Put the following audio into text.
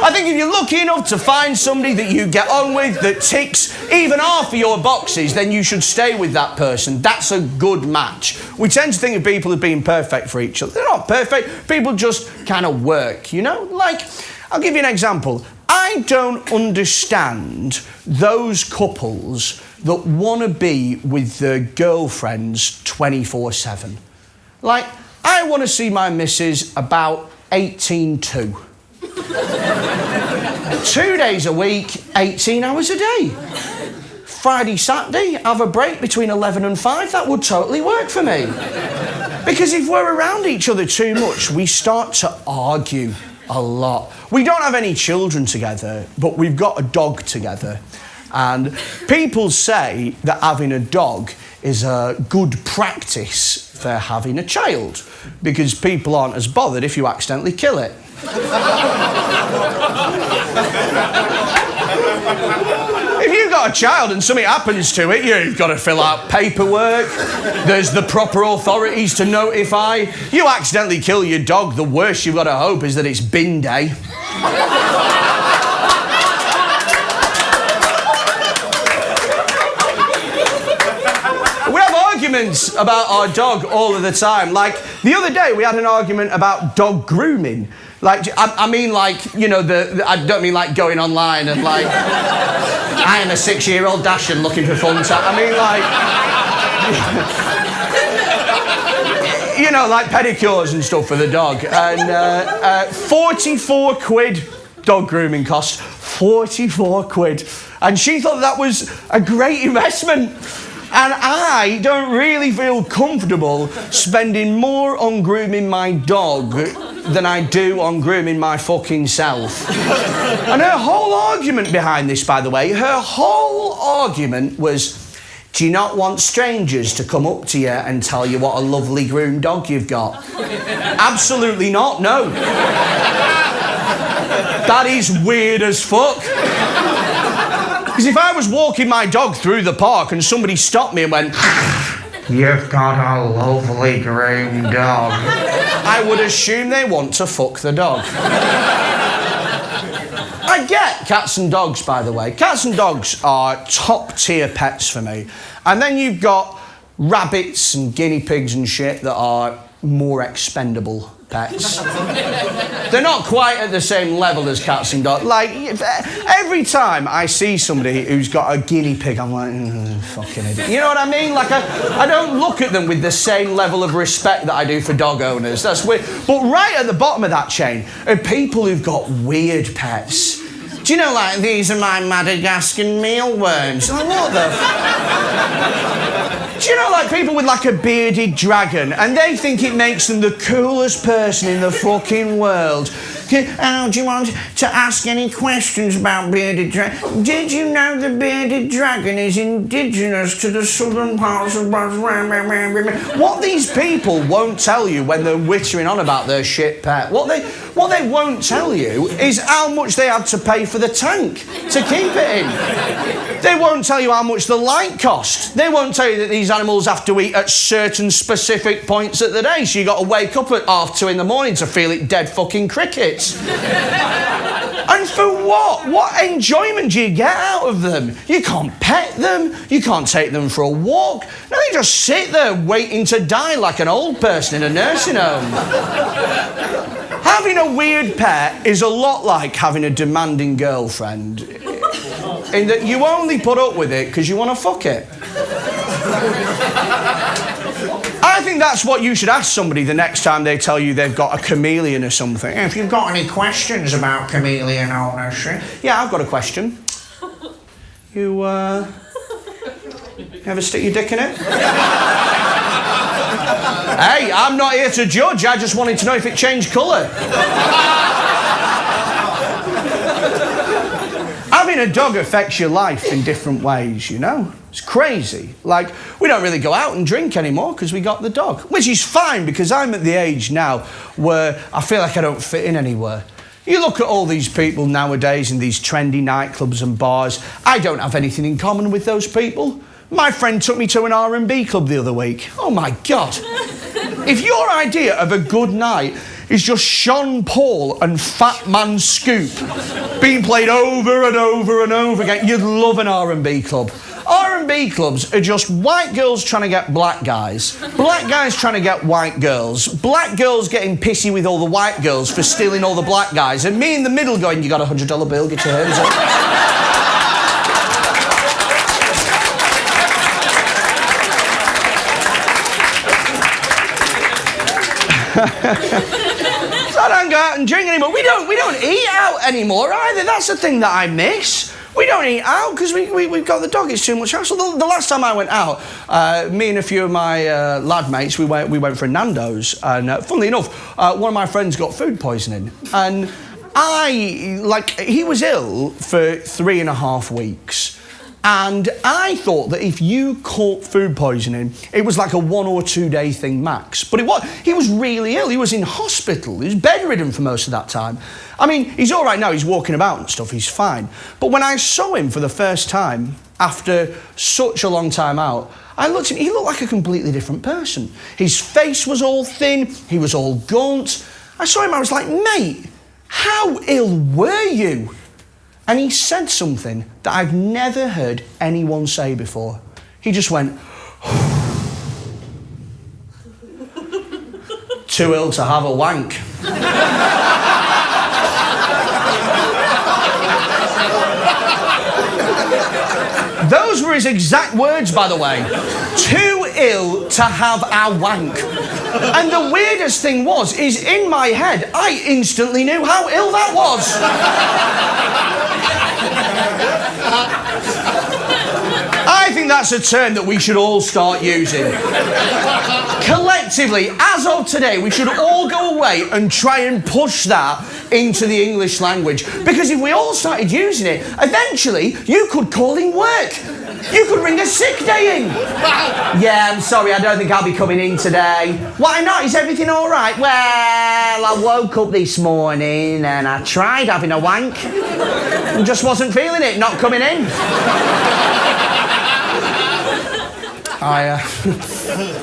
I think if you're lucky enough to find somebody that you get on with that ticks even half of your boxes, then you should stay with that person. That's a good match. We tend to think of people as being perfect for each other. They're not perfect. People just kind of work, you know? Like, I'll give you an example. I don't understand those couples that want to be with their girlfriends 24/7. Like, I want to see my missus about 18:2. 2 days a week, 18 hours a day. Friday, Saturday, have a break between 11 and 5. That would totally work for me. Because if we're around each other too much, we start to argue a lot. We don't have any children together, but we've got a dog together. And people say that having a dog is a good practice for having a child, because people aren't as bothered if you accidentally kill it. If you've got a child and something happens to it, you've got to fill out paperwork. There's the proper authorities to notify. You accidentally kill your dog, the worst you've got to hope is that it's bin day. We have arguments about our dog all of the time. Like, the other day we had an argument about dog grooming. Like, I mean, like, you know, I don't mean like going online and like, I am a 6-year-old Dachshund looking for fun. I mean, like, you know, like pedicures and stuff for the dog. And 44 quid dog grooming cost. 44 quid. And she thought that was a great investment. And I don't really feel comfortable spending more on grooming my dog than I do on grooming my fucking self. And her whole argument behind this, by the way, her whole argument was, do you not want strangers to come up to you and tell you what a lovely groomed dog you've got? Absolutely not, no. That is weird as fuck. Because if I was walking my dog through the park and somebody stopped me and went, you've got a lovely groomed dog, I would assume they want to fuck the dog. I get cats and dogs, by the way. Cats and dogs are top-tier pets for me. And then you've got rabbits and guinea pigs and shit that are more expendable pets. They're not quite at the same level as cats and dogs. Like, every time I see somebody who's got a guinea pig, I'm like, fucking idiot. You know what I mean? Like, I don't look at them with the same level of respect that I do for dog owners. That's weird. But right at the bottom of that chain are people who've got weird pets. Do you know, like, these are my Madagascan mealworms? Like, what the Do you know, like, people with, like, a bearded dragon, and they think it makes them the coolest person in the fucking world. Oh, do you want to ask any questions about bearded dragon? Did you know the bearded dragon is indigenous to the southern parts of... What these people won't tell you when they're whittering on about their shit pet, what they won't tell you is how much they had to pay for the tank to keep it in. They won't tell you how much the light cost. They won't tell you that these animals have to eat at certain specific points of the day, so you got to wake up at 2:30 in the morning to feel it dead fucking crickets. And for what? What enjoyment do you get out of them? You can't pet them, you can't take them for a walk. No, they just sit there waiting to die like an old person in a nursing home. Having a weird pet is a lot like having a demanding girlfriend, in that you only put up with it because you want to fuck it. I think that's what you should ask somebody the next time they tell you they've got a chameleon or something. If you've got any questions about chameleon ownership. Yeah, I've got a question. You ever stick your dick in it? Hey, I'm not here to judge, I just wanted to know if it changed colour. Having a dog affects your life in different ways, you know? It's crazy. Like, we don't really go out and drink anymore because we got the dog. Which is fine, because I'm at the age now where I feel like I don't fit in anywhere. You look at all these people nowadays in these trendy nightclubs and bars. I don't have anything in common with those people. My friend took me to an R&B club the other week. Oh my God. If your idea of a good night is just Sean Paul and Fat Man Scoop being played over and over and over again. You'd love an R&B club. R&B clubs are just white girls trying to get black guys, black guys trying to get white girls, black girls getting pissy with all the white girls for stealing all the black guys, and me in the middle going, you got $100 bill, get your hands up. So I don't go out and drink anymore. We don't eat out anymore either. That's the thing that I miss. We don't eat out because we've got the dog. It's too much hassle. The last time I went out, me and a few of my lad mates, we went for Nando's, and funnily enough, one of my friends got food poisoning, and he was ill for 3.5 weeks. And I thought that if you caught food poisoning, it was like a 1 or 2 day thing max. But he was really ill. He was in hospital. He was bedridden for most of that time. I mean, he's all right now. He's walking about and stuff. He's fine. But when I saw him for the first time, after such a long time out, I looked at him. He looked like a completely different person. His face was all thin. He was all gaunt. I saw him. I was like, mate, how ill were you? And he said something that I've never heard anyone say before. He just went, too ill to have a wank. Those were his exact words, by the way. Too ill to have a wank. And the weirdest thing is in my head, I instantly knew how ill that was. I think that's a term that we should all start using. Collectively, as of today, we should all go away and try and push that into the English language. Because if we all started using it, eventually you could call in work. You could ring a sick day in. Yeah, I'm sorry, I don't think I'll be coming in today. Why not? Is everything all right? Well, I woke up this morning and I tried having a wank. And just wasn't feeling it, not coming in.